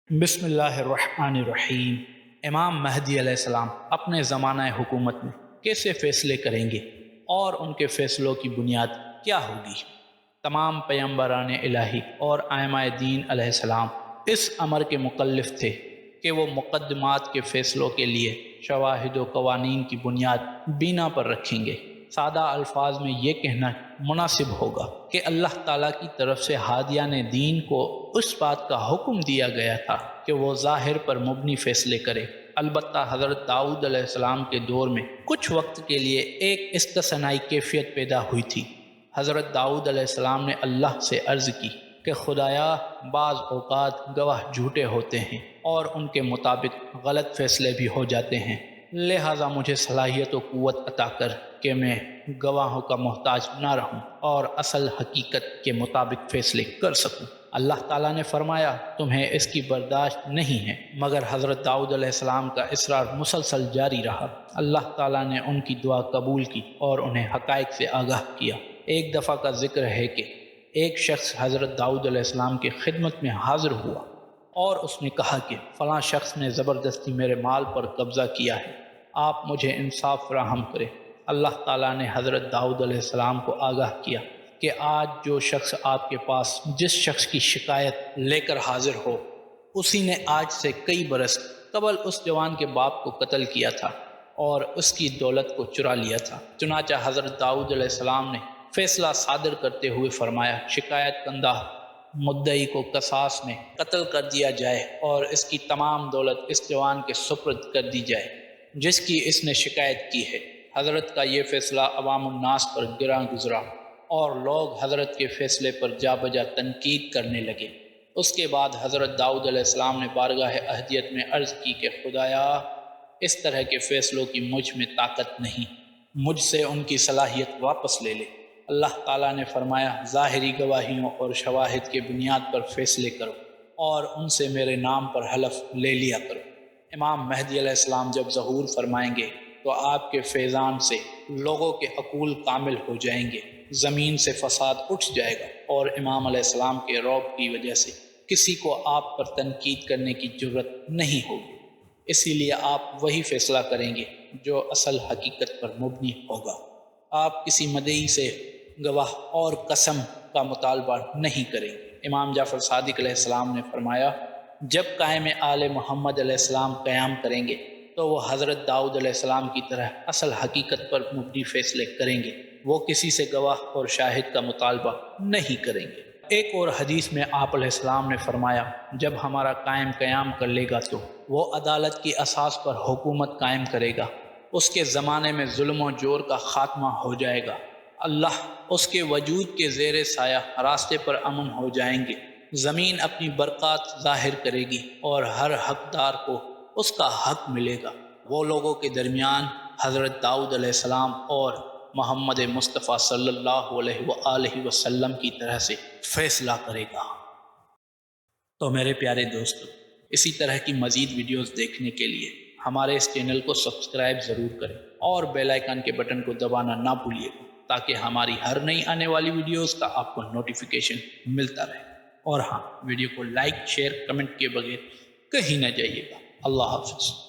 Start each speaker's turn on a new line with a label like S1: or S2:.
S1: بسم اللہ الرحمن الرحیم۔ امام مہدی علیہ السلام اپنے زمانہ حکومت میں کیسے فیصلے کریں گے اور ان کے فیصلوں کی بنیاد کیا ہوگی؟ تمام پیغمبران الہی اور ائمہ دین علیہ السلام اس امر کے مکلف تھے کہ وہ مقدمات کے فیصلوں کے لیے شواہد و قوانین کی بنیاد بینا پر رکھیں گے۔ سادہ الفاظ میں یہ کہنا مناسب ہوگا کہ اللہ تعالیٰ کی طرف سے ہادیان دین کو اس بات کا حکم دیا گیا تھا کہ وہ ظاہر پر مبنی فیصلے کرے۔ البتہ حضرت داؤد علیہ السلام کے دور میں کچھ وقت کے لیے ایک استثنائی کیفیت پیدا ہوئی تھی۔ حضرت داؤد علیہ السلام نے اللہ سے عرض کی کہ خدایا، بعض اوقات گواہ جھوٹے ہوتے ہیں اور ان کے مطابق غلط فیصلے بھی ہو جاتے ہیں، لہٰذا مجھے صلاحیت و قوت عطا کر کہ میں گواہوں کا محتاج نہ رہوں اور اصل حقیقت کے مطابق فیصلے کر سکوں۔ اللہ تعالیٰ نے فرمایا، تمہیں اس کی برداشت نہیں ہے، مگر حضرت داؤد علیہ السلام کا اصرار مسلسل جاری رہا۔ اللہ تعالیٰ نے ان کی دعا قبول کی اور انہیں حقائق سے آگاہ کیا۔ ایک دفعہ کا ذکر ہے کہ ایک شخص حضرت داؤد علیہ السلام کی خدمت میں حاضر ہوا اور اس نے کہا کہ فلاں شخص نے زبردستی میرے مال پر قبضہ کیا ہے، آپ مجھے انصاف فراہم کریں۔ اللہ تعالیٰ نے حضرت داؤد علیہ السلام کو آگاہ کیا کہ آج جو شخص آپ کے پاس جس شخص کی شکایت لے کر حاضر ہو، اسی نے آج سے کئی برس قبل اس جوان کے باپ کو قتل کیا تھا اور اس کی دولت کو چرا لیا تھا۔ چنانچہ حضرت داؤد علیہ السلام نے فیصلہ صادر کرتے ہوئے فرمایا، شکایت کندہ مدعی کو قصاص میں قتل کر دیا جائے اور اس کی تمام دولت اس جوان کے سپرد کر دی جائے جس کی اس نے شکایت کی ہے۔ حضرت کا یہ فیصلہ عوام الناس پر گراں گزرا اور لوگ حضرت کے فیصلے پر جا بجا تنقید کرنے لگے۔ اس کے بعد حضرت داؤد علیہ السلام نے بارگاہ اہدیت میں عرض کی کہ خدایا، اس طرح کے فیصلوں کی مجھ میں طاقت نہیں، مجھ سے ان کی صلاحیت واپس لے لے۔ اللہ تعالیٰ نے فرمایا، ظاہری گواہیوں اور شواہد کے بنیاد پر فیصلے کرو اور ان سے میرے نام پر حلف لے لیا کرو۔ امام مہدی علیہ السلام جب ظہور فرمائیں گے تو آپ کے فیضان سے لوگوں کے عقول کامل ہو جائیں گے، زمین سے فساد اٹھ جائے گا اور امام علیہ السلام کے رعب کی وجہ سے کسی کو آپ پر تنقید کرنے کی جرت نہیں ہوگی۔ اسی لیے آپ وہی فیصلہ کریں گے جو اصل حقیقت پر مبنی ہوگا۔ آپ کسی مدعی سے گواہ اور قسم کا مطالبہ نہیں کریں گے۔ امام جعفر صادق علیہ السلام نے فرمایا، جب قائم آل محمد علیہ السلام قیام کریں گے تو وہ حضرت داؤد علیہ السلام کی طرح اصل حقیقت پر مبنی فیصلے کریں گے، وہ کسی سے گواہ اور شاہد کا مطالبہ نہیں کریں گے۔ ایک اور حدیث میں آپ علیہ السلام نے فرمایا، جب ہمارا قائم قیام کر لے گا تو وہ عدالت کی اساس پر حکومت قائم کرے گا، اس کے زمانے میں ظلم و جور کا خاتمہ ہو جائے گا، اللہ اس کے وجود کے زیر سایہ راستے پر امن ہو جائیں گے، زمین اپنی برکات ظاہر کرے گی اور ہر حقدار کو اس کا حق ملے گا۔ وہ لوگوں کے درمیان حضرت داؤد علیہ السلام اور محمد مصطفیٰ صلی اللہ علیہ وآلہ وسلم کی طرح سے فیصلہ کرے گا۔ تو میرے پیارے دوستو، اسی طرح کی مزید ویڈیوز دیکھنے کے لیے ہمارے اس چینل کو سبسکرائب ضرور کریں اور بیل آئیکن کے بٹن کو دبانا نہ بھولیے تاکہ ہماری ہر نئی آنے والی ویڈیوز کا آپ کو نوٹیفیکیشن ملتا رہے۔ اور ہاں، ویڈیو کو لائک، شیئر، کمنٹ کے بغیر کہیں نہ جائیے گا۔ اللہ حافظ۔